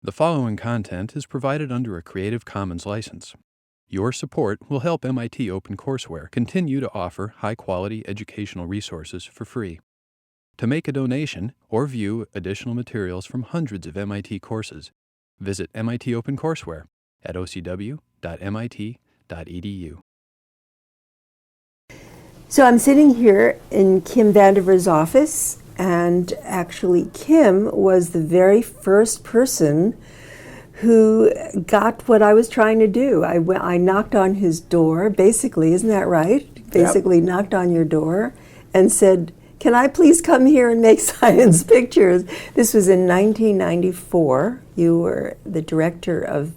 The following content is provided under a Creative Commons license. Your support will help MIT OpenCourseware continue to offer high-quality educational resources for free. To make a donation or view additional materials from hundreds of MIT courses, visit MIT OpenCourseware at ocw.mit.edu. So I'm sitting here in Kim Vandiver's office, and actually Kim was the very first person who got what I was trying to do. I knocked on his door, basically, isn't that right? Basically knocked on your door and said, "Can I please come here and make science pictures?" This was in 1994. You were the director of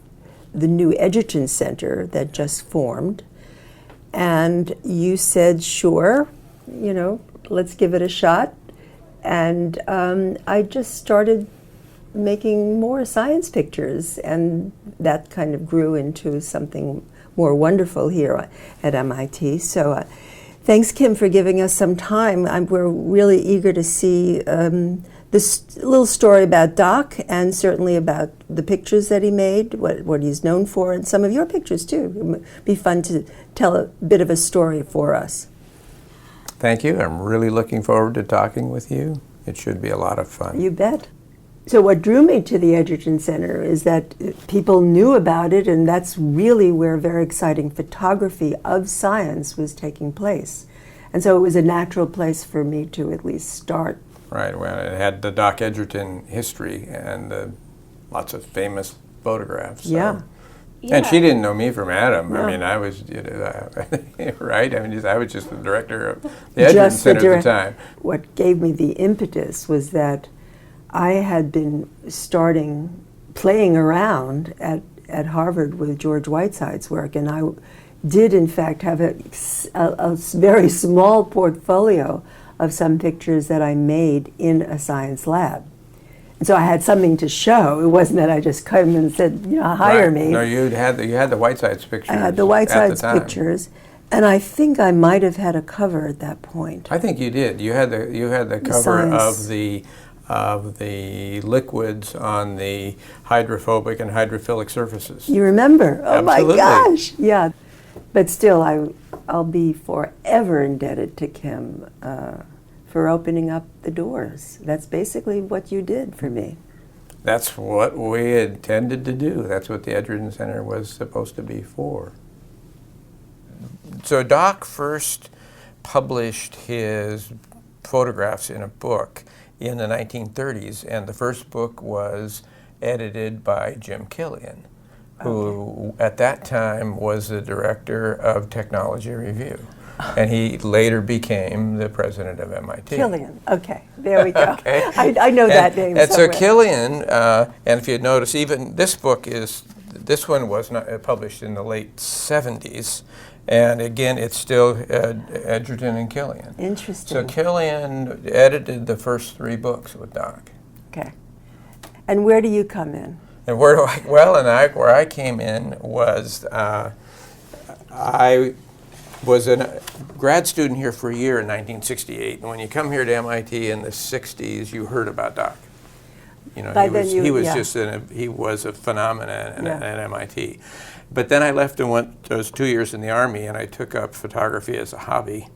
the new Edgerton Center that just formed. And you said, sure, let's give it a shot. And I just started making more science pictures, and that kind of grew into something more wonderful here at MIT. So thanks, Kim, for giving us some time. We're really eager to see this little story about Doc, and certainly about the pictures that he made, what he's known for, and some of your pictures too. It would be fun to tell a bit of a story for us. Thank you. I'm really looking forward to talking with you. It should be a lot of fun. You bet. So what drew me to the Edgerton Center is that people knew about it, and that's really where very exciting photography of science was taking place. And so it was a natural place for me to at least start. Right, well, it had the Doc Edgerton history and lots of famous photographs. So. Yeah. And she didn't know me from Adam. No. I mean, I was, right? I mean, I was just the director of the Edgerton Center at the time. What gave me the impetus was that I had been playing around at Harvard with George Whiteside's work, and I did, in fact, have a very small portfolio of some pictures that I made in a science lab. And so I had something to show. It wasn't that I just came and said, hire me. No, you had the Whiteside's pictures. I had the Whiteside's pictures, and I think I might have had a cover at that point. I think you did. You had the cover of the liquids on the hydrophobic and hydrophilic surfaces. You remember? Oh, absolutely. My gosh! Yeah, but still, I'll be forever indebted to Kim for opening up the doors. That's basically what you did for me. That's what we intended to do. That's what the Edgerton Center was supposed to be for. So Doc first published his photographs in a book in the 1930s, and the first book was edited by Jim Killian, who at that time was the director of Technology Review. And he later became the president of MIT. Killian, okay, there we go. Okay. I know that name. And so Killian, and if you notice, even this one was not published in the late 70s, and again, it's still Edgerton and Killian. Interesting. So Killian edited the first 3 books with Doc. Okay. And where do you come in? And where I came in was I was a grad student here for a year in 1968, and when you come here to MIT in the 60s, you heard about Doc. He was a phenomenon at MIT. But then I left and went those 2 years in the Army, and I took up photography as a hobby,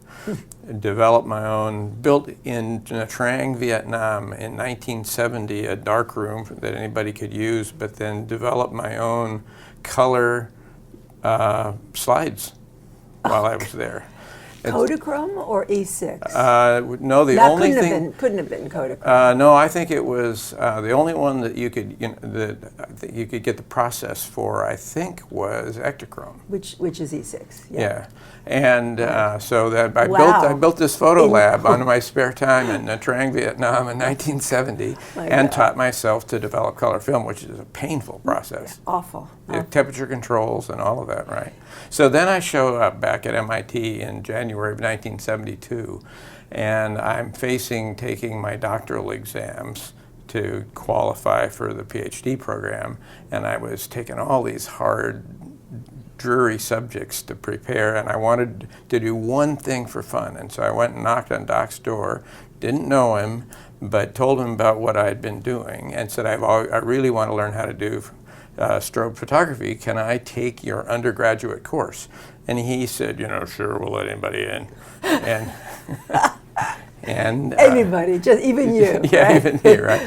developed my own, built in Nha Trang, Vietnam in 1970 a darkroom that anybody could use, but then developed my own color slides while I was there. Kodachrome or E6? No, the that only thing couldn't have been Kodachrome. No, I think it was the only one that you could that you could get the process for. I think was Ektachrome, which is E6. Yeah, and so that I built this photo lab on my spare time in Nha Trang, Vietnam in 1970, and taught myself to develop color film, which is a painful process. Yeah, awful. Temperature controls and all of that, right? So then I show up back at MIT in January of 1972, and I'm taking my doctoral exams to qualify for the PhD program, and I was taking all these hard, dreary subjects to prepare, and I wanted to do one thing for fun, and so I went and knocked on Doc's door, didn't know him, but told him about what I had been doing and said, I really want to learn how to do strobe photography. Can I take your undergraduate course? And he said, sure, we'll let anybody in. And anybody, just even you. Yeah, right? even me, right?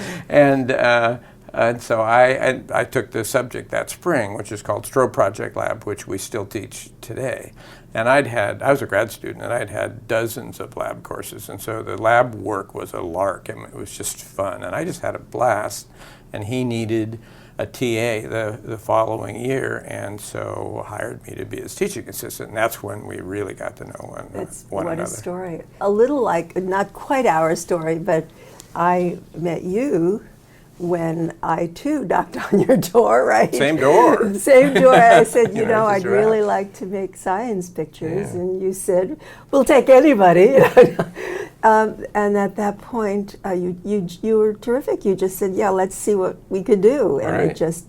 And so I took the subject that spring, which is called Strobe Project Lab, which we still teach today. And I was a grad student, and I'd had dozens of lab courses, and so the lab work was a lark, and it was just fun. And I just had a blast, and he needed a TA the following year, and so hired me to be his teaching assistant, and that's when we really got to know one another. What a story. A little like, not quite our story, but I met you when I too knocked on your door, right? Same door. Same door. I said, I'd right. really like to make science pictures, and you said, we'll take anybody. And at that point, you were terrific. You just said, yeah, let's see what we could do, and right. It just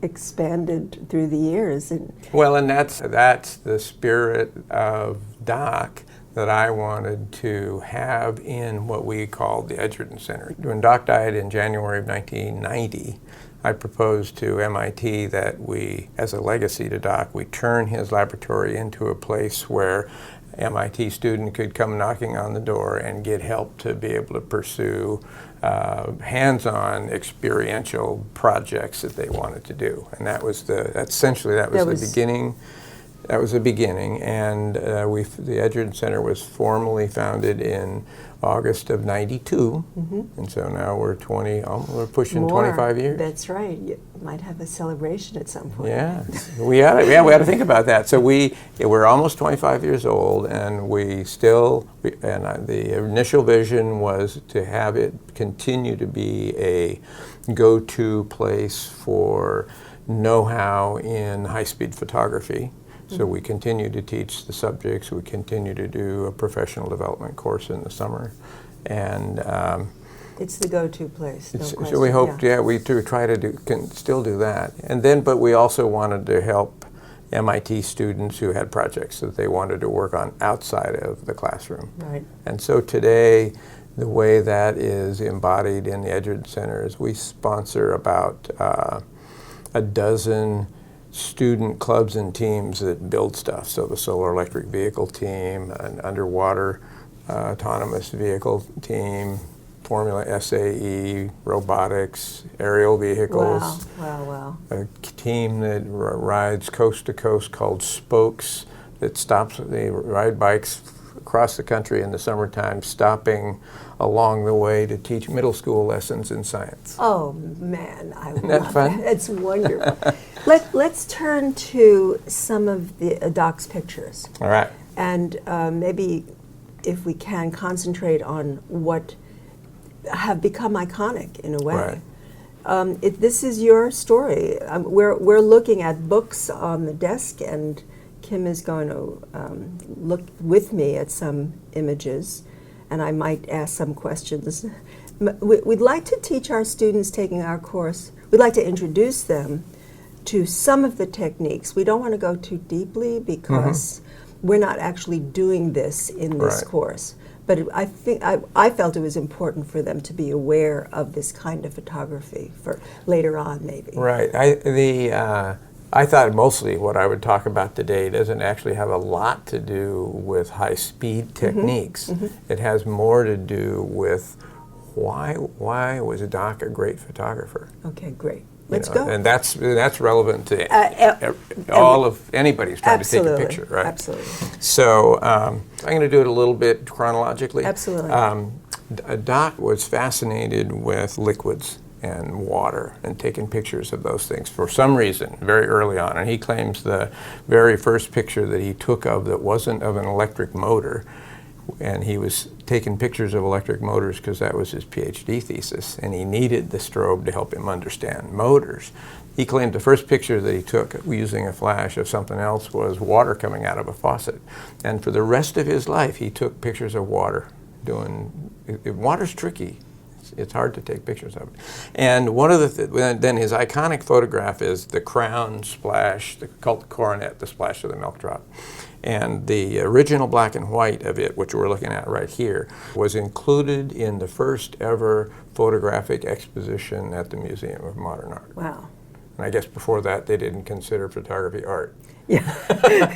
expanded through the years. And that's the spirit of Doc that I wanted to have in what we called the Edgerton Center. When Doc died in January of 1990, I proposed to MIT that we, as a legacy to Doc, we turn his laboratory into a place where MIT student could come knocking on the door and get help to be able to pursue hands-on experiential projects that they wanted to do. And that was the beginning. That was the beginning, and the Edgerton Center was formally founded in August of '92, and so now we're pushing 25 years. That's right. You might have a celebration at some point. Yeah, we ought to think about that. So we're almost 25 years old, and the initial vision was to have it continue to be a go-to place for know-how in high-speed photography. So we continue to teach the subjects. We continue to do a professional development course in the summer, and it's the go-to place. No question. So we hoped, we try to still do that, but we also wanted to help MIT students who had projects that they wanted to work on outside of the classroom. Right. And so today, the way that is embodied in the Edgerton Center is we sponsor about a dozen student clubs and teams that build stuff. So the solar electric vehicle team, an underwater autonomous vehicle team, Formula SAE, robotics, aerial vehicles. Wow. A team that rides coast to coast called Spokes they ride bikes across the country in the summertime, stopping along the way to teach middle school lessons in science. Oh man, I love that fun? That. It's wonderful. Let's turn to some of the Doc's pictures. All right. And maybe, if we can, concentrate on what have become iconic in a way. Right. This is your story. We're looking at books on the desk, and Kim is going to look with me at some images, and I might ask some questions. We'd like to teach our students taking our course, we'd like to introduce them to some of the techniques. We don't want to go too deeply because we're not actually doing this in this course. But I think I felt it was important for them to be aware of this kind of photography for later on, maybe. Right. I thought mostly what I would talk about today doesn't actually have a lot to do with high-speed techniques. It has more to do with why was Doc a great photographer? Okay, great. Let's go. And that's relevant to all of anybody who's trying to take a picture, right? Absolutely. So I'm going to do it a little bit chronologically. Absolutely. Doc was fascinated with liquids and water and taking pictures of those things for some reason very early on. And he claims the very first picture that he took of that wasn't of an electric motor, and he was taking pictures of electric motors because that was his PhD thesis, and he needed the strobe to help him understand motors. He claimed the first picture that he took using a flash of something else was water coming out of a faucet. And for the rest of his life, he took pictures of water. Water's tricky. It's hard to take pictures of it. And one of the then his iconic photograph is the crown splash, called the coronet, the splash of the milk drop. And the original black and white of it, which we're looking at right here, was included in the first ever photographic exposition at the Museum of Modern Art. Wow. And I guess before that they didn't consider photography art. Yeah.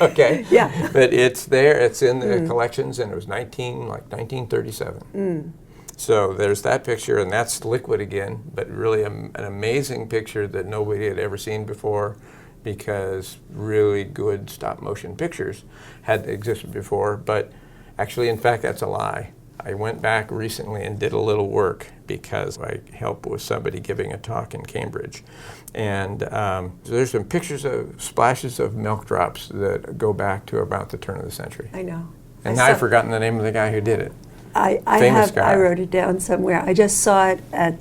Okay. Yeah. But it's there. It's in the collections, and it was 1937. So there's that picture, and that's liquid again, but really an amazing picture that nobody had ever seen before, because really good stop motion pictures had existed before. But actually, in fact, that's a lie. I went back recently and did a little work because I helped with somebody giving a talk in Cambridge. And so there's some pictures of splashes of milk drops that go back to about the turn of the century. I know. And now I've forgotten the name of the guy who did it. I wrote it down somewhere. I just saw it at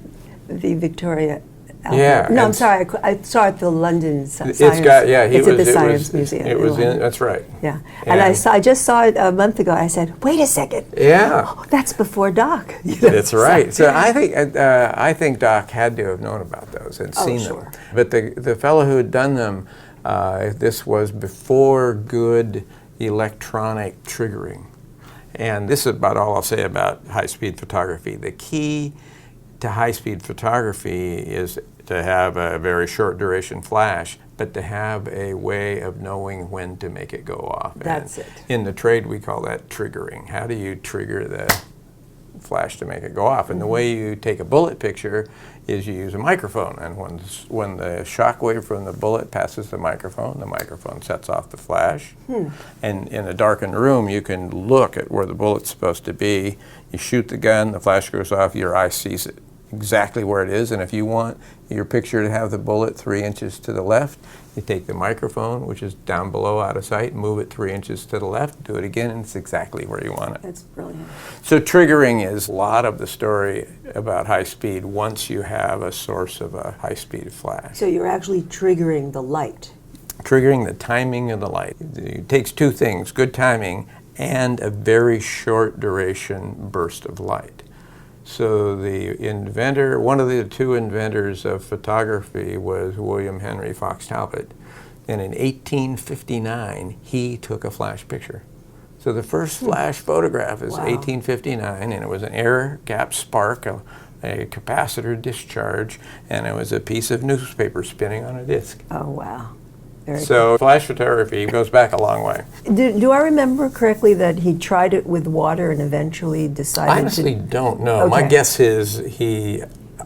the Victoria. No, I'm sorry. I saw it at the London Science. It's at the Science Museum. It was in. That's right. Yeah, and I just saw it a month ago. I said, "Wait a second." Yeah, that's before Doc. That's right. So I think Doc had to have known about those and seen them. But the fellow who had done them, this was before good electronic triggering, and this is about all I'll say about high-speed photography. The key to high-speed photography is to have a very short duration flash, but to have a way of knowing when to make it go off. That's it. In the trade, we call that triggering. How do you trigger the flash to make it go off? And the way you take a bullet picture is you use a microphone. And when the shock wave from the bullet passes the microphone sets off the flash. And in a darkened room, you can look at where the bullet's supposed to be. You shoot the gun, the flash goes off, your eye sees it exactly where it is. And if you want your picture to have the bullet 3 inches to the left, you take the microphone, which is down below out of sight, move it 3 inches to the left, do it again, and it's exactly where you want it. That's brilliant. So triggering is a lot of the story about high speed once you have a source of a high speed flash. So you're actually triggering the light. Triggering the timing of the light. It takes two things, good timing and a very short duration burst of light. So the inventor, one of the two inventors of photography was William Henry Fox Talbot. And in 1859, he took a flash picture. So the first flash photograph is 1859, and it was an air gap spark, a capacitor discharge, and it was a piece of newspaper spinning on a disc. Oh, wow. So flash photography goes back a long way. Do I remember correctly that he tried it with water and eventually decided I honestly don't know. Okay. My guess is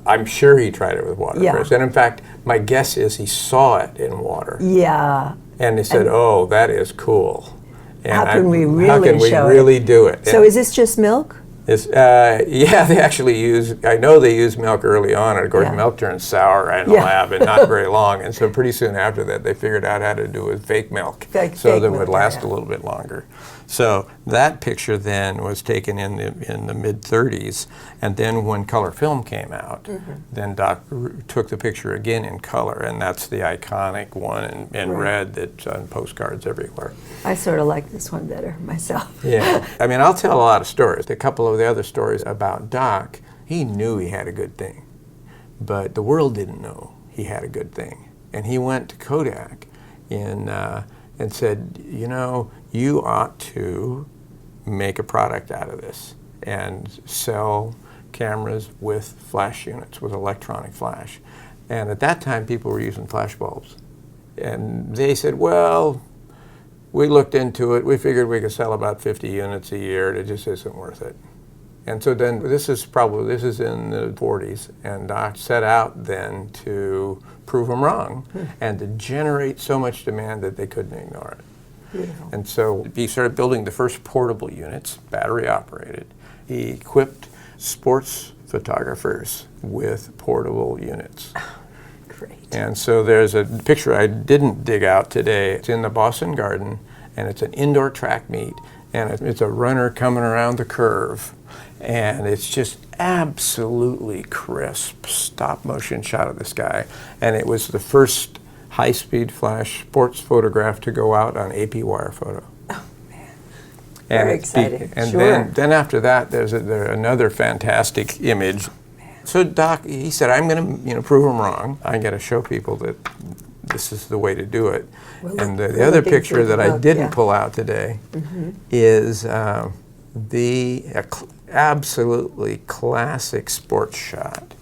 I'm sure he tried it with water first. And in fact, my guess is he saw it in water. Yeah. And he said, oh, that is cool. And how can we really do it? So is this just milk? Yeah, they actually I know they used milk early on, and of course milk turns sour in the lab and not very long, and so pretty soon after that they figured out how to do it with fake milk so that it would last a little bit longer. So that picture then was taken in the mid-30s, and then when color film came out, then Doc took the picture again in color, and that's the iconic one in red that's on postcards everywhere. I sort of like this one better myself. Yeah, I mean, I'll tell a lot of stories. A couple of the other stories about Doc, he knew he had a good thing, but the world didn't know he had a good thing. And he went to Kodak and said, you know, you ought to make a product out of this and sell cameras with flash units, with electronic flash. And at that time, people were using flash bulbs. And they said, well, we looked into it. We figured we could sell about 50 units a year. It just isn't worth it. And so then this is in the 40s, and Doc set out then to prove them wrong and to generate so much demand that they couldn't ignore it. Beautiful. And so he started building the first portable units, battery operated. He equipped sports photographers with portable units. Great. And so there's a picture I didn't dig out today. It's in the Boston Garden, and it's an indoor track meet, and it's a runner coming around the curve. And it's just absolutely crisp stop motion shot of this guy. And it was the first high-speed flash sports photograph to go out on AP wire photo. Oh, man. Very exciting. And sure. then after that, there's another fantastic image. So Doc, he said, I'm going to prove him wrong. I got to show people that this is the way to do it. And the other picture that I didn't pull out today is the absolutely classic sports shot,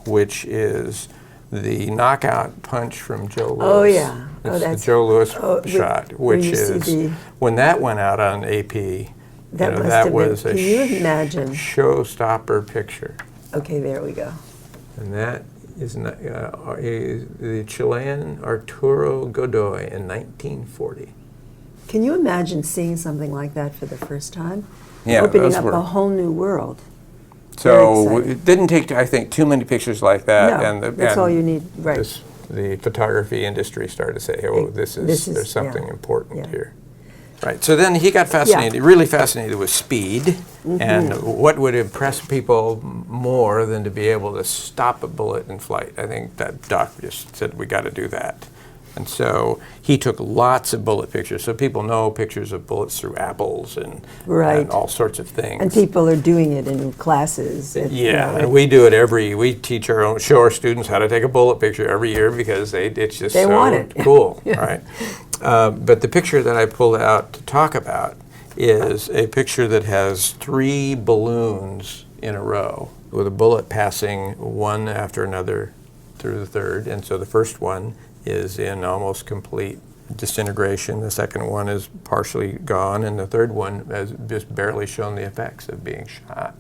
which is the knockout punch from Joe Louis. Oh, yeah. It's the Joe Louis shot, which is, when that went out on AP, that was a showstopper picture. Okay, there we go. And that is the Chilean Arturo Godoy in 1940. Can you imagine seeing something like that for the first time? Yeah, opening up a whole new world. So it didn't take, I think, too many pictures like that. No, that's all you need, right. The photography industry started to say, oh, there's something important here. Right, so then he got fascinated, really fascinated with speed, and what would impress people more than to be able to stop a bullet in flight. I think that Doc just said, we got to do that. And so he took lots of bullet pictures. So people know pictures of bullets through apples and all sorts of things. And people are doing it in classes. And we do it we teach show our students how to take a bullet picture every year because it's just so cool, right? But the picture that I pulled out to talk about is a picture that has 3 balloons in a row with a bullet passing one after another through the third. And so the first one is in almost complete disintegration. The second one is partially gone, and the third one has just barely shown the effects of being shot.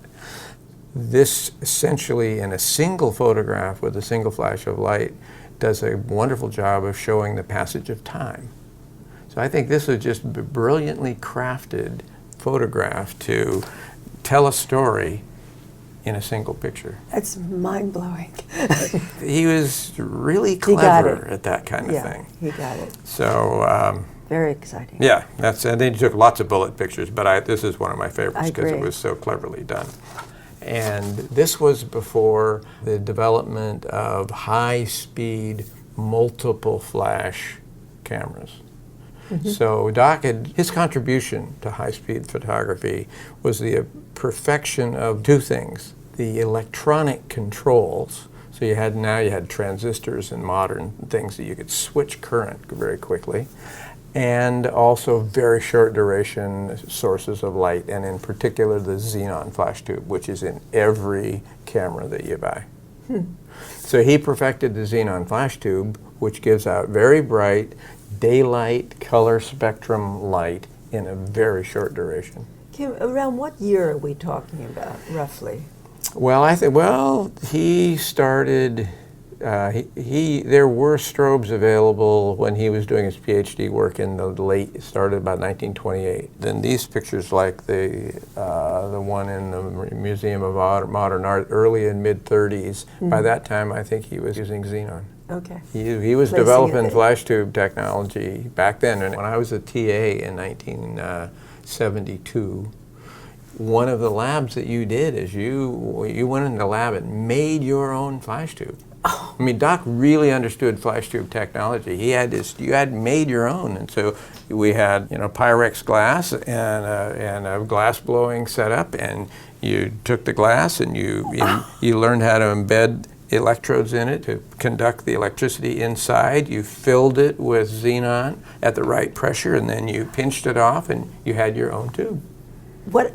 This essentially, in a single photograph with a single flash of light, does a wonderful job of showing the passage of time. So I think this was just a brilliantly crafted photograph to tell a story in a single picture. That's mind-blowing. He was really clever at that kind of thing. He got it. So very exciting. Yeah, and then he took lots of bullet pictures, but this is one of my favorites because it was so cleverly done. And this was before the development of high-speed, multiple flash cameras. So Doc his contribution to high-speed photography was the perfection of 2 things: the electronic controls. So you had transistors and modern things that you could switch current very quickly, and also very short duration sources of light, and in particular the xenon flash tube, which is in every camera that you buy. So he perfected the xenon flash tube, which gives out very bright daylight color spectrum light in a very short duration. Kim, around what year are we talking about, roughly? Well, he started, there were strobes available when he was doing his PhD work in the started about 1928. Then these pictures, like the one in the Museum of Modern Art, early and mid-30s, by that time I think he was using xenon. Okay. He was developing flash tube technology back then, and when I was a TA in 1972, one of the labs that you did is you went in the lab and made your own flash tube. I mean, Doc really understood flash tube technology. You had made your own, and so we had Pyrex glass and a glass blowing setup, and you took the glass and you learned how to embed electrodes in it to conduct the electricity inside. You filled it with xenon at the right pressure, and then you pinched it off, and you had your own tube.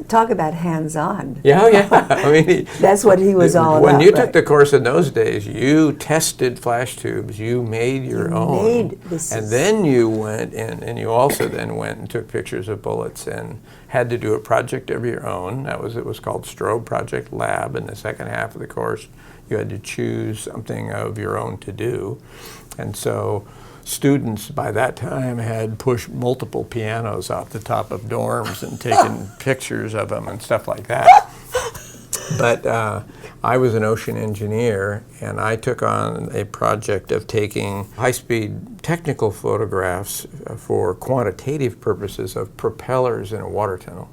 Talk about hands-on. Yeah. I mean, that's what he was all about. When you took the course in those days, you tested flash tubes. You made your own, and then you went and you also then went and took pictures of bullets and had to do a project of your own. It was called Strobe Project Lab. In the second half of the course, you had to choose something of your own to do, and so students by that time had pushed multiple pianos off the top of dorms and taken pictures of them and stuff like that. But I was an ocean engineer, and I took on a project of taking high-speed technical photographs for quantitative purposes of propellers in a water tunnel.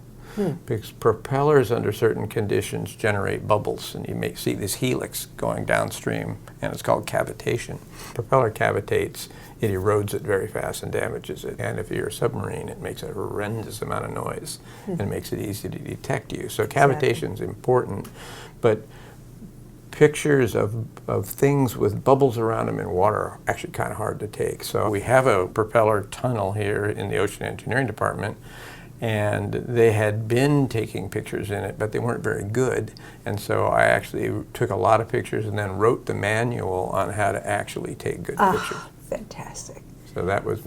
Because propellers under certain conditions generate bubbles, and you may see this helix going downstream, and it's called cavitation. Propeller cavitates, it erodes it very fast and damages it. And if you're a submarine, it makes a horrendous amount of noise and makes it easy to detect you. So cavitation is important, but pictures of things with bubbles around them in water are actually kind of hard to take. So we have a propeller tunnel here in the Ocean Engineering Department, and they had been taking pictures in it, but they weren't very good. And so I actually took a lot of pictures and then wrote the manual on how to actually take good pictures. Fantastic. So that was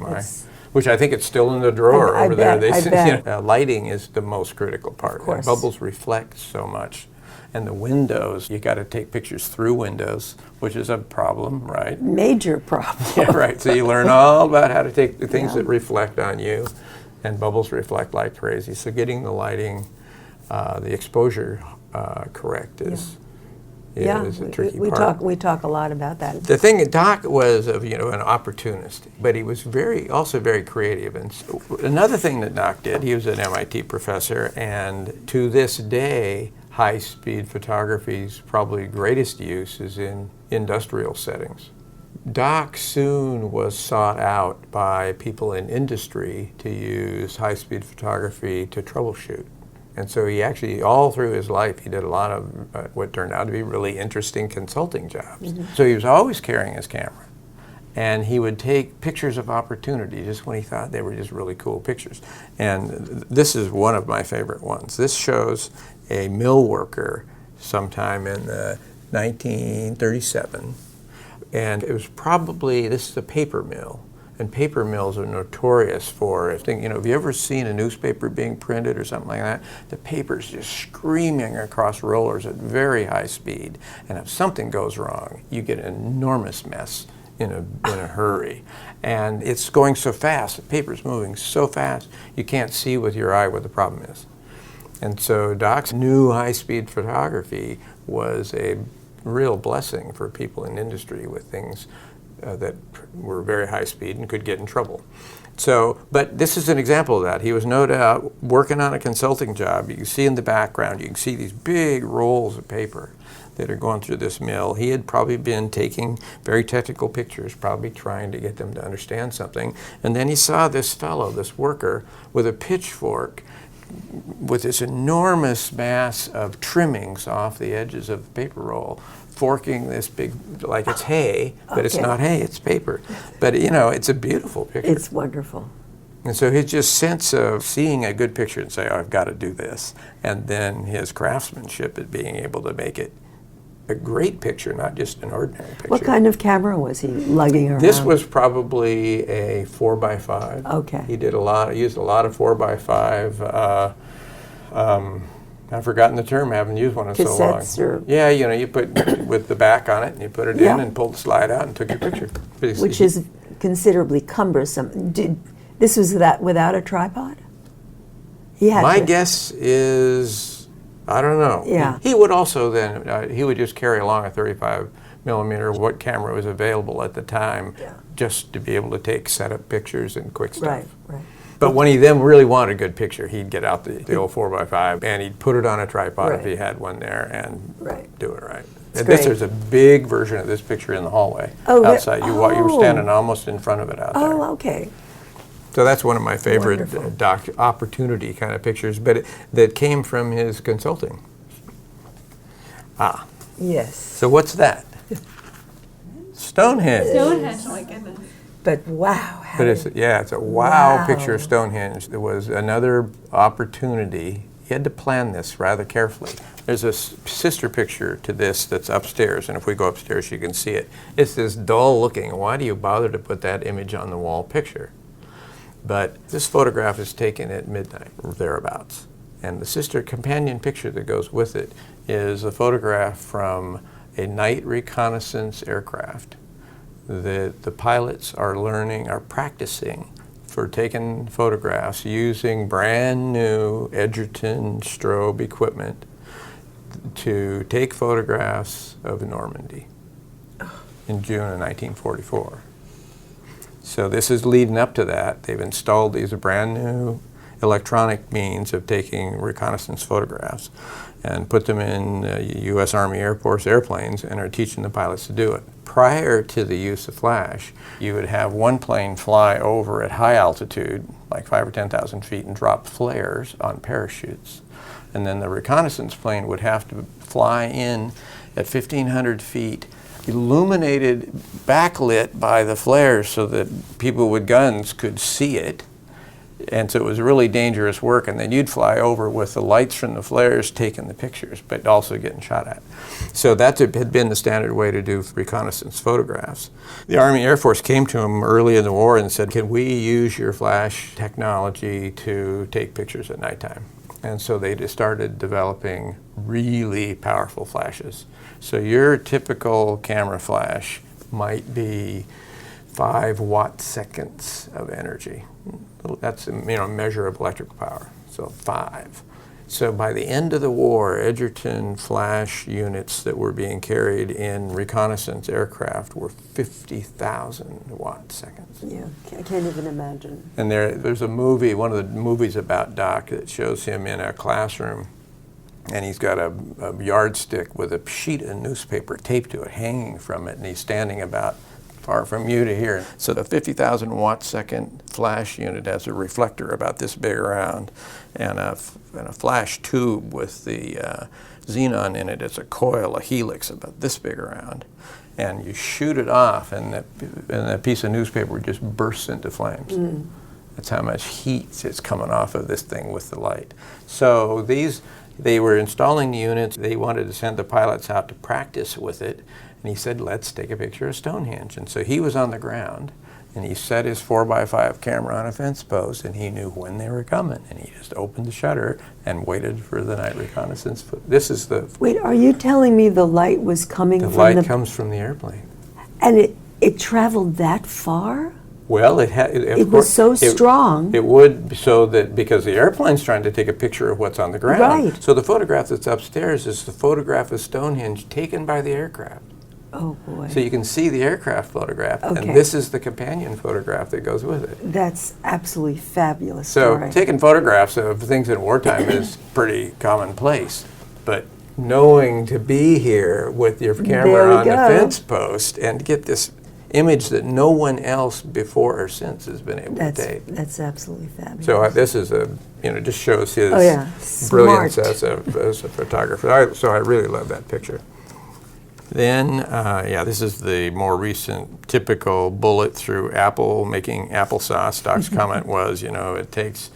which I think it's still in the drawer over there. Lighting is the most critical part. Of course. Bubbles reflect so much. And the windows, you got to take pictures through windows, which is a problem, right? Major problem. Yeah, right. So you learn all about how to take the things that reflect on you, and bubbles reflect like crazy. So getting the lighting, the exposure correct is a tricky part. We talk a lot about that. The thing, Doc was an opportunist, but he was also very creative. And another thing that Doc did, he was an MIT professor, and to this day, high-speed photography's probably greatest use is in industrial settings. Doc soon was sought out by people in industry to use high-speed photography to troubleshoot. And so he actually, all through his life, he did a lot of what turned out to be really interesting consulting jobs. So he was always carrying his camera. And he would take pictures of opportunity just when he thought they were just really cool pictures. And this is one of my favorite ones. This shows a mill worker sometime in 1937. And it was probably, this is a paper mill. And paper mills are notorious for, have you ever seen a newspaper being printed or something like that? The paper's just screaming across rollers at very high speed. And if something goes wrong, you get an enormous mess in a hurry. And it's going so fast, the paper's moving so fast, you can't see with your eye what the problem is. And so Doc's new high-speed photography was a real blessing for people in industry with things that were very high speed and could get in trouble. So, but this is an example of that. He was no doubt working on a consulting job. You can see in the background, you can see these big rolls of paper that are going through this mill. He had probably been taking very technical pictures, probably trying to get them to understand something. And then he saw this fellow, this worker, with a pitchfork with this enormous mass of trimmings off the edges of the paper roll, forking this big, like it's hay, but it's not hay, it's paper. But it's a beautiful picture. It's wonderful. And so his just sense of seeing a good picture and say, oh, I've got to do this. And then his craftsmanship at being able to make it a great picture, not just an ordinary picture. What kind of camera was he lugging around? This was probably a 4x5. Okay. He used a lot of 4x5. I've forgotten the term. I haven't used one in so long. Cassettes Yeah, you put with the back on it, and you put it in and pulled the slide out and took your picture. Which is considerably cumbersome. This was without a tripod? My guess is, I don't know. Yeah. He would also then, he would just carry along a 35 millimeter, what camera was available at the time, just to be able to take setup pictures and quick stuff. Right. But when he then really wanted a good picture, he'd get out the old 4x5 and he'd put it on a tripod if he had one there and do it right. There's a big version of this picture in the hallway outside. You were standing almost in front of it out there. Oh, okay. So that's one of my favorite Doc opportunity kind of pictures, but that came from his consulting. Yes. So what's that? Stonehenge, oh my goodness. But wow. But it's a wow picture of Stonehenge. There was another opportunity. He had to plan this rather carefully. There's a sister picture to this that's upstairs, and if we go upstairs you can see it. It's this dull looking, why do you bother to put that image on the wall picture? But this photograph is taken at midnight or thereabouts. And the sister companion picture that goes with it is a photograph from a night reconnaissance aircraft that the pilots are practicing for taking photographs using brand new Edgerton strobe equipment to take photographs of Normandy in June of 1944. So this is leading up to that. They've installed these brand new electronic means of taking reconnaissance photographs and put them in U.S. Army Air Force airplanes and are teaching the pilots to do it. Prior to the use of flash, you would have one plane fly over at high altitude, like 5,000 or 10,000 feet, and drop flares on parachutes. And then the reconnaissance plane would have to fly in at 1,500 feet, illuminated, backlit by the flares so that people with guns could see it. And so it was really dangerous work, and then you'd fly over with the lights from the flares taking the pictures, but also getting shot at. So that had been the standard way to do reconnaissance photographs. The Army Air Force came to him early in the war and said, can we use your flash technology to take pictures at nighttime? And so they just started developing really powerful flashes. So your typical camera flash might be 5 watt-seconds of energy. That's a measure of electrical power, so 5. So by the end of the war, Edgerton flash units that were being carried in reconnaissance aircraft were 50,000 watt-seconds. Yeah, I can't even imagine. And there's a movie, one of the movies about Doc, that shows him in a classroom, and he's got a yardstick with a sheet of newspaper taped to it, hanging from it, and he's standing about far from you to here. So the 50,000 watt-second flash unit has a reflector about this big around, and a flash tube with the xenon in it. It's a coil, a helix about this big around. And you shoot it off, and that piece of newspaper just bursts into flames. Mm. That's how much heat is coming off of this thing with the light. So they were installing the units. They wanted to send the pilots out to practice with it. And he said, let's take a picture of Stonehenge. And so he was on the ground, and he set his 4x5 camera on a fence post, and he knew when they were coming. And he just opened the shutter and waited for the night reconnaissance. This is the... Wait, are you telling me the light was coming from the... light comes from the airplane. And it traveled that far? Well, it was so strong. It would, so that because the airplane's trying to take a picture of what's on the ground. Right. So the photograph that's upstairs is the photograph of Stonehenge taken by the aircraft. Oh, boy. So you can see the aircraft photograph, okay. And this is the companion photograph that goes with it. That's absolutely fabulous. So taking photographs of things in wartime is pretty commonplace, but knowing to be here with your camera on the fence post and get this image that no one else before or since has been able to take. That's absolutely fabulous. So this is just shows his brilliance as a photographer. So I really love that picture. Then, this is the more recent typical bullet through apple, making applesauce. Doc's comment was, it takes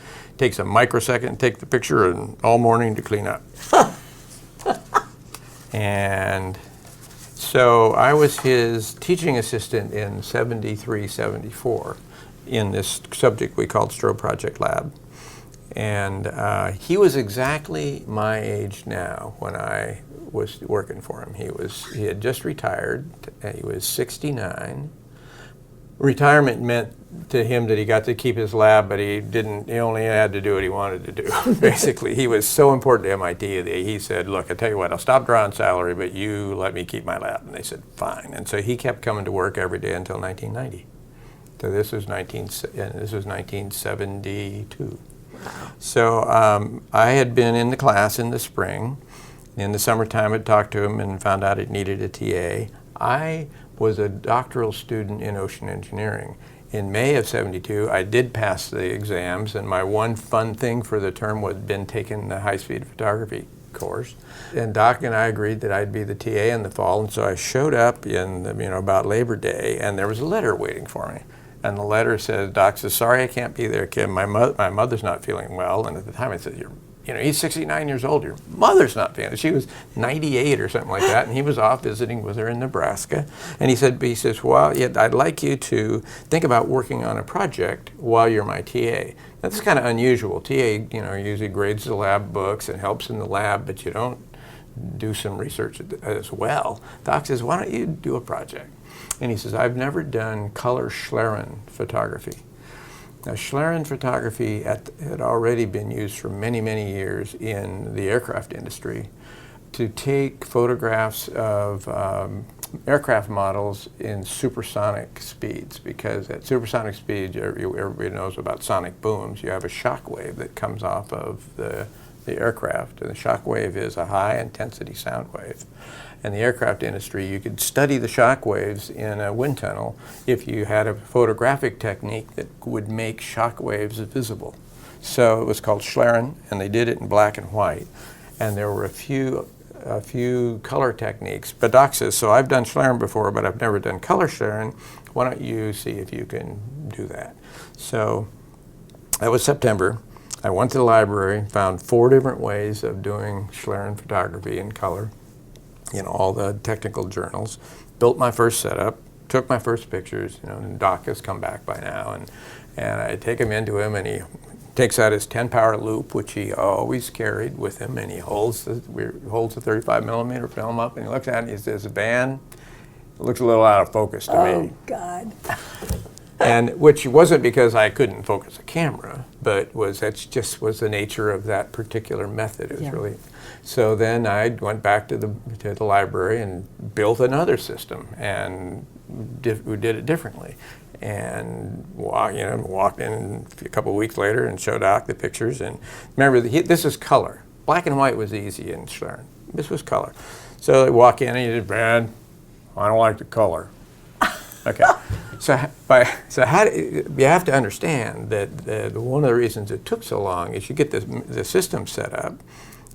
a microsecond to take the picture and all morning to clean up. And so I was his teaching assistant in 73, 74 in this subject we called Strobe Project Lab. And he was exactly my age now when I was working for him. He had just retired. He was 69. Retirement meant to him that he got to keep his lab, but he only had to do what he wanted to do. Basically, he was so important to MIT that he said, look, I tell you what, I'll stop drawing salary, but you let me keep my lab. And they said, fine. And so he kept coming to work every day until 1990. So this was 1972. Wow. So I had been in the class in the spring. In the summertime, I'd talked to him and found out it needed a TA. I was a doctoral student in ocean engineering. In May of 72, I did pass the exams, and my one fun thing for the term had been taking the high-speed photography course. And Doc and I agreed that I'd be the TA in the fall, and so I showed up in about Labor Day, and there was a letter waiting for me. And the letter says, Doc says, sorry I can't be there, Kim. My mother's not feeling well. And at the time I said, he's 69 years old. Your mother's not feeling it. She was 98 or something like that, and he was off visiting with her in Nebraska. And he says, well, I'd like you to think about working on a project while you're my TA. That's kind of unusual. TA, usually grades the lab books and helps in the lab, but you don't do some research as well. Doc says, why don't you do a project? And he says, I've never done color Schlerin photography. Now, Schlerin photography had already been used for many, many years in the aircraft industry to take photographs of aircraft models in supersonic speeds, because at supersonic speeds, everybody knows about sonic booms. You have a shock wave that comes off of the aircraft, and the shock wave is a high-intensity sound wave. In the aircraft industry, you could study the shock waves in a wind tunnel if you had a photographic technique that would make shock waves visible. So it was called Schlerin, and they did it in black and white. And there were a few a few color techniques. But Doc says, so I've done Schlerren before, but I've never done color Schlerren. Why don't you see if you can do that? So that was September. I went to the library, found 4 different ways of doing Schlerren photography in color, all the technical journals, built my first setup, took my first pictures, and Doc has come back by now, and I take him into him, and he takes out his 10-power loop, which he always carried with him, and he holds the 35-millimeter film up, and he looks at it and he says, Van, it looks a little out of focus to me. Oh, God. And which wasn't because I couldn't focus a camera, but that just was the nature of that particular method. It was really. So then I went back to the library and built another system, and we did it differently. And walked in a couple of weeks later and showed Doc the pictures. And remember, this is color. Black and white was easy in Schlerren. This was color. So they walk in and he said, Brad, I don't like the color. Okay. So you have to understand that one of the reasons it took so long is you get the system set up.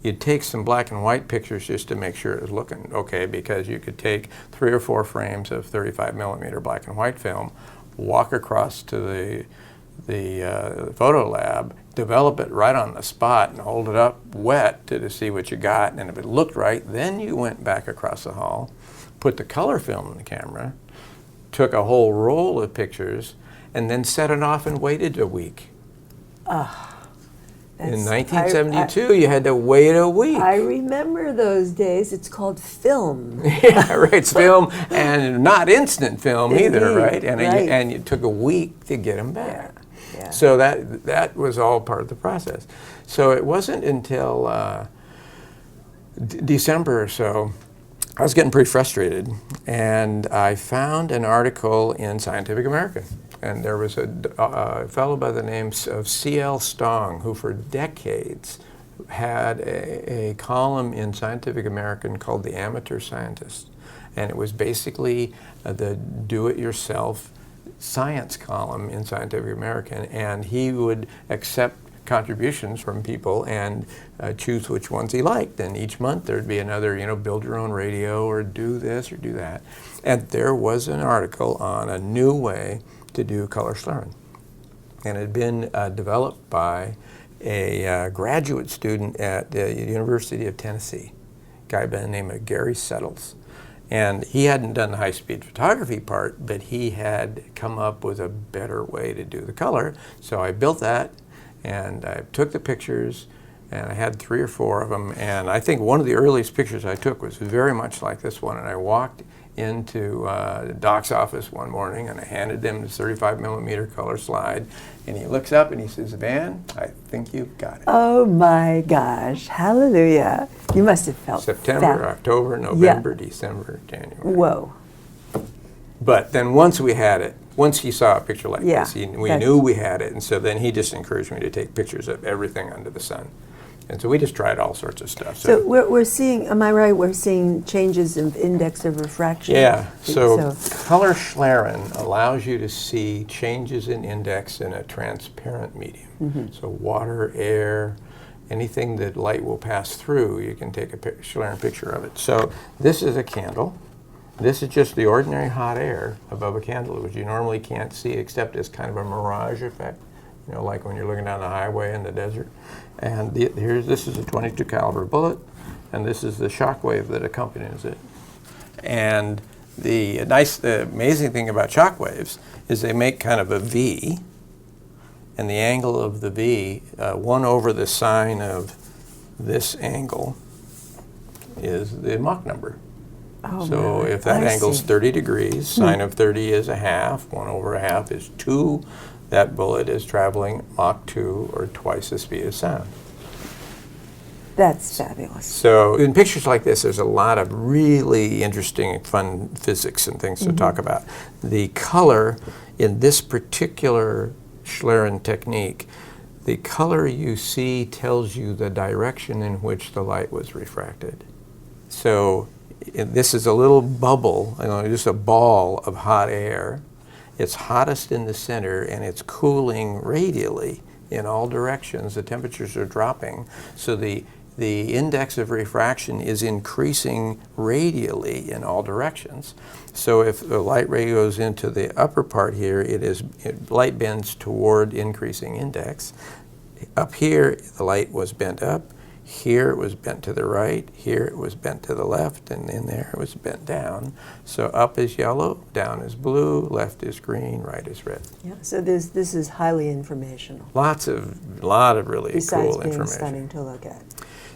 You'd take some black and white pictures just to make sure it was looking okay, because you could take 3 or 4 frames of 35-millimeter black and white film, walk across to the photo lab, develop it right on the spot, and hold it up wet to see what you got. And if it looked right, then you went back across the hall, put the color film in the camera, took a whole roll of pictures, and then set it off and waited a week. In 1972, you had to wait a week. I remember those days. It's called film. Yeah, right. It's film, and not instant film either, right? And it took a week to get them back. Yeah. So that was all part of the process. So it wasn't until December or so, I was getting pretty frustrated, and I found an article in Scientific American. And there was a fellow by the name of C.L. Stong, who for decades had a column in Scientific American called The Amateur Scientist. And it was basically the do-it-yourself science column in Scientific American. And he would accept contributions from people and choose which ones he liked. And each month there'd be another, build your own radio, or do this or do that. And there was an article on a new way to do color Schlerren. And it had been developed by a graduate student at the University of Tennessee, a guy by the name of Gary Settles. And he hadn't done the high-speed photography part, but he had come up with a better way to do the color. So I built that, and I took the pictures, and I had 3 or 4 of them. And I think one of the earliest pictures I took was very much like this one. And I walked into Doc's office one morning, and I handed him the 35-millimeter color slide, and he looks up and he says, Van, I think you've got it. Oh my gosh, hallelujah. You must have felt September, October, November, December, January. Whoa. But then once he saw a picture like this, we knew we had it, and so then he just encouraged me to take pictures of everything under the sun. And so we just tried all sorts of stuff. So we're seeing, am I right, we're seeing changes in index of refraction? Yeah, so color Schlerren allows you to see changes in index in a transparent medium. Mm-hmm. So water, air, anything that light will pass through, you can take a Schlerren picture of it. So this is a candle. This is just the ordinary hot air above a candle, which you normally can't see except as kind of a mirage effect, like when you're looking down the highway in the desert. And this is a .22 caliber bullet, and this is the shock wave that accompanies it. And the amazing thing about shock waves is they make kind of a V, and the angle of the V, 1 over the sine of this angle, is the Mach number. Oh, so if that angle's 30 degrees, sine of 30 is a half, 1 over a half is 2. That bullet is traveling Mach 2, or twice the speed of sound. That's fabulous. So in pictures like this, there's a lot of really interesting, fun physics and things to talk about. The color in this particular Schlerren technique, the color you see tells you the direction in which the light was refracted. So this is a little bubble, just a ball of hot air. It's hottest in the center, and it's cooling radially in all directions. The temperatures are dropping, so the the index of refraction is increasing radially in all directions. So if the light ray goes into the upper part here, light bends toward increasing index. Up here, the light was bent up. Here it was bent to the right, here it was bent to the left, and in there it was bent down. So up is yellow, down is blue, left is green, right is red. Yeah. So this is highly informational. Lot of really cool information. Besides being stunning to look at.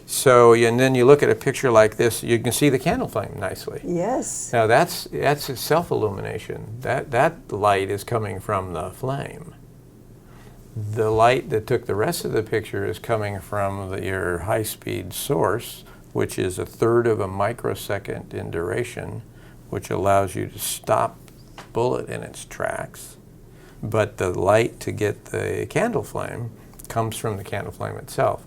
So, and then you look at a picture like this, you can see the candle flame nicely. Yes. Now that's self-illumination. That light is coming from the flame. The light that took the rest of the picture is coming from your high-speed source, which is 1/3 of a microsecond in duration, which allows you to stop the bullet in its tracks. But the light to get the candle flame comes from the candle flame itself.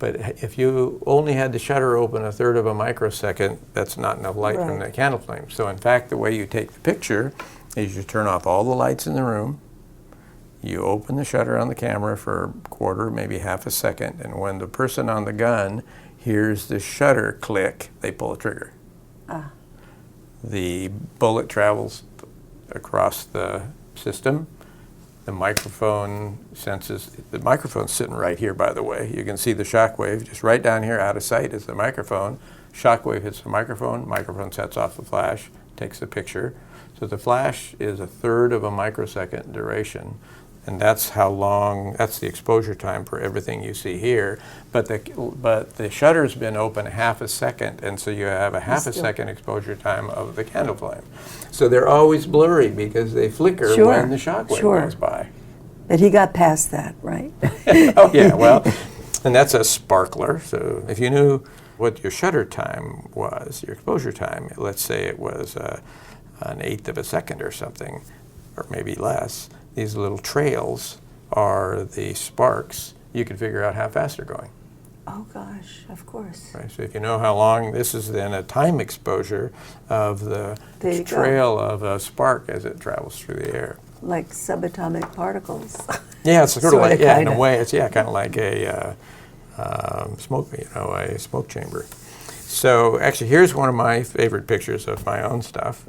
But if you only had the shutter open 1/3 of a microsecond, that's not enough light from the candle flame. So in fact, the way you take the picture is you turn off all the lights in the room, you open the shutter on the camera for a quarter, maybe half a second, and when the person on the gun hears the shutter click, they pull the trigger. The bullet travels across the system. The microphone senses, the microphone's sitting right here, by the way. You can see the shock wave just right down here, out of sight is the microphone. Shock wave hits the microphone sets off the flash, takes the picture. So the flash is 1/3 of a microsecond duration. And that's how long, that's the exposure time for everything you see here. But the shutter's been open half a second, and so you have a half a second exposure time of the candle flame. So they're always blurry because they flicker when the shock wave goes by. But he got past that, right? Oh yeah, well, and that's a sparkler. So if you knew what your shutter time was, your exposure time, let's say it was 1/8 of a second or something, or maybe less, these little trails are the sparks. You can figure out how fast they're going. Oh gosh, of course. Right, so if you know how long, this is then a time exposure of the trail of a spark as it travels through the air. Like subatomic particles. Yeah, it's sort of like, in a way, it's kind of like a a smoke chamber. So actually, here's one of my favorite pictures of my own stuff,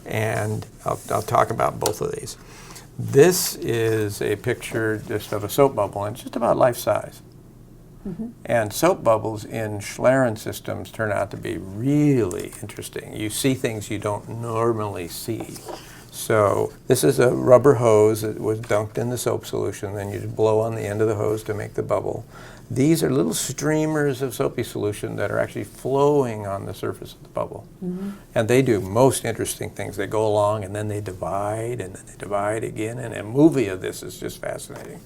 and I'll talk about both of these. This is a picture just of a soap bubble, and it's just about life size. And soap bubbles in Schlieren systems turn out to be really interesting. You see things you don't normally see. So this is a rubber hose that was dunked in the soap solution, then you blow on the end of the hose to make the bubble. These are little streamers of soapy solution that are actually flowing on the surface of the bubble. And they do most interesting things. They go along and then they divide and then they divide again. And a movie of this is just fascinating.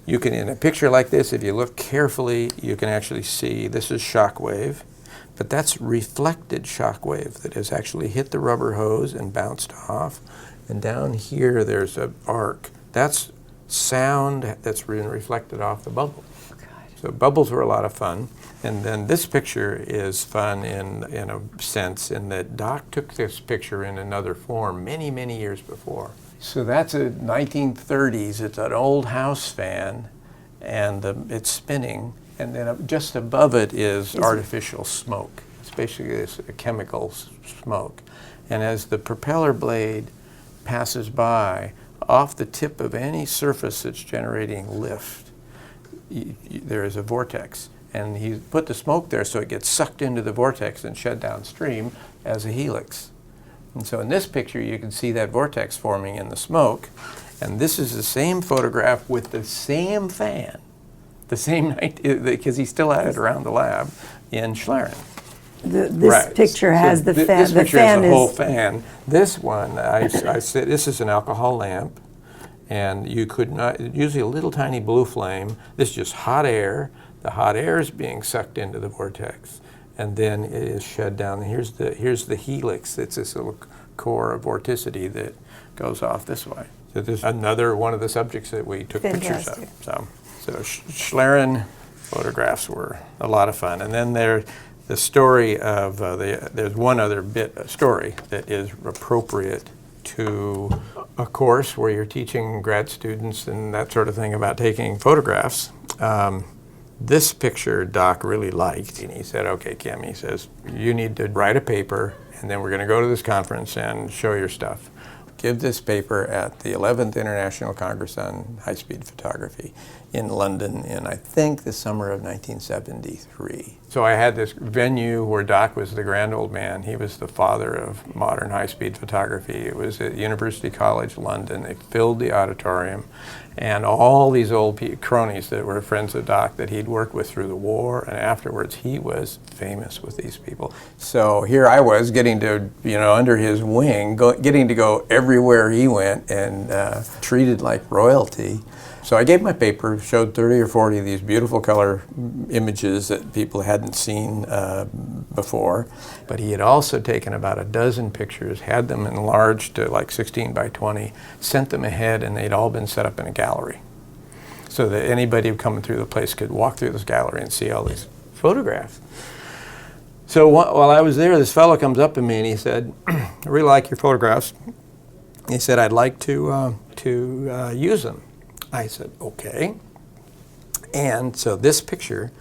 You can, in a picture like this, if you look carefully, you can actually see this is shock wave, but that's reflected shock wave that has actually hit the rubber hose and bounced off. And down here, there's an arc. That's sound that's been reflected off the bubble. So bubbles were a lot of fun. And then this picture is fun in a sense in that Doc took this picture in another form many, many years before. So that's a 1930s, it's an old house fan, and it's spinning, and then just above it is artificial smoke. It's basically a chemical smoke. And as the propeller blade passes by, off the tip of any surface that's generating lift, there is a vortex. And he put the smoke there so it gets sucked into the vortex and shed downstream as a helix. And so in this picture, you can see that vortex forming in the smoke. And this is the same photograph with the same fan, because he still had it around the lab in Schlieren. This picture has the fan. This picture has the whole fan. This one, I said, this is an alcohol lamp, and you could not, usually a little tiny blue flame. This is just hot air. The hot air is being sucked into the vortex, and then it is shed down. Here's the helix. It's this little core of vorticity that goes off this way. So this is another one of the subjects that we took pictures of. So Schlieren photographs were a lot of fun. And then the story of, there's one other story that is appropriate to a course where you're teaching grad students and that sort of thing about taking photographs. This picture Doc really liked, and he said, okay, Kim, he says, you need to write a paper, and then we're going to go to this conference and show your stuff. Give this paper at the 11th International Congress on High-Speed Photography in London in, I think, the summer of 1973. So I had this venue where Doc was the grand old man. He was the father of modern high-speed photography. It was at University College London. They filled the auditorium, and all these old cronies that were friends of Doc that he'd worked with through the war and afterwards, he was famous with these people. So here I was getting to, under his wing, getting to go everywhere he went and treated like royalty. So I gave my paper, showed 30 or 40 of these beautiful color images that people hadn't seen before. But he had also taken about a dozen pictures, had them enlarged to like 16 by 20, sent them ahead, and they'd all been set up in a gallery so that anybody coming through the place could walk through this gallery and see all these photographs. So while I was there, this fellow comes up to me and he said, I really like your photographs. He said, I'd like to use them. I said, okay. And so this picture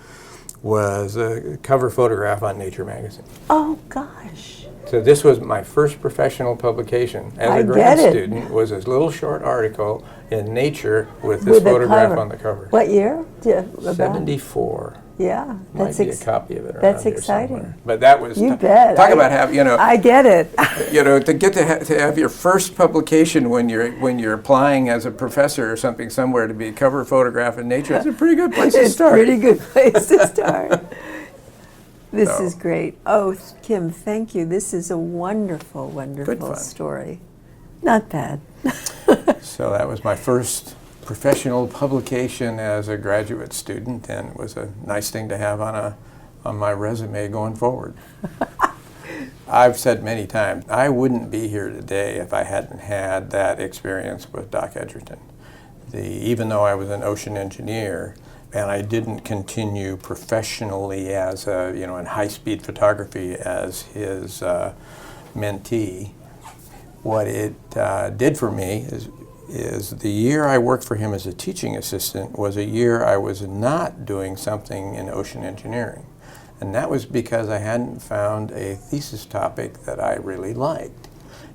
was a cover photograph on Nature magazine. Oh, gosh. So this was my first professional publication as a grad student, was this little short article in Nature with this photograph on the cover. What year? 74. Yeah. Might be a copy of it around That's here exciting. somewhere. But that was, you bet. Talk about having, I get it. To get to have your first publication when you're applying as a professor or something somewhere to be a cover photograph in Nature, it's a pretty good place to start. It's a pretty good place to start. This is great. Oh, Kim, thank you. This is a wonderful, wonderful story. Not bad. So that was my first professional publication as a graduate student, and it was a nice thing to have on my resume going forward. I've said many times, I wouldn't be here today if I hadn't had that experience with Doc Edgerton. Even though I was an ocean engineer, and I didn't continue professionally as in high-speed photography as his mentee, what it did for me is the year I worked for him as a teaching assistant was a year I was not doing something in ocean engineering. And that was because I hadn't found a thesis topic that I really liked.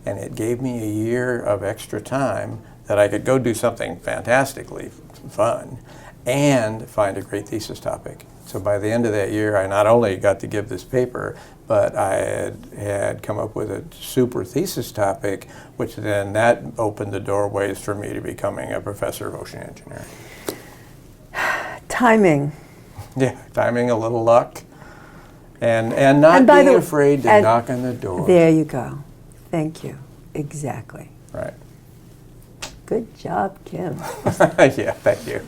And it gave me a year of extra time that I could go do something fantastically fun and find a great thesis topic. So by the end of that year, I not only got to give this paper, but I had come up with a super thesis topic, which then that opened the doorways for me to becoming a professor of ocean engineering. Timing. Yeah, timing, a little luck, and not being afraid to knock on the door. There you go. Thank you. Exactly. Right. Good job, Kim. Yeah, thank you.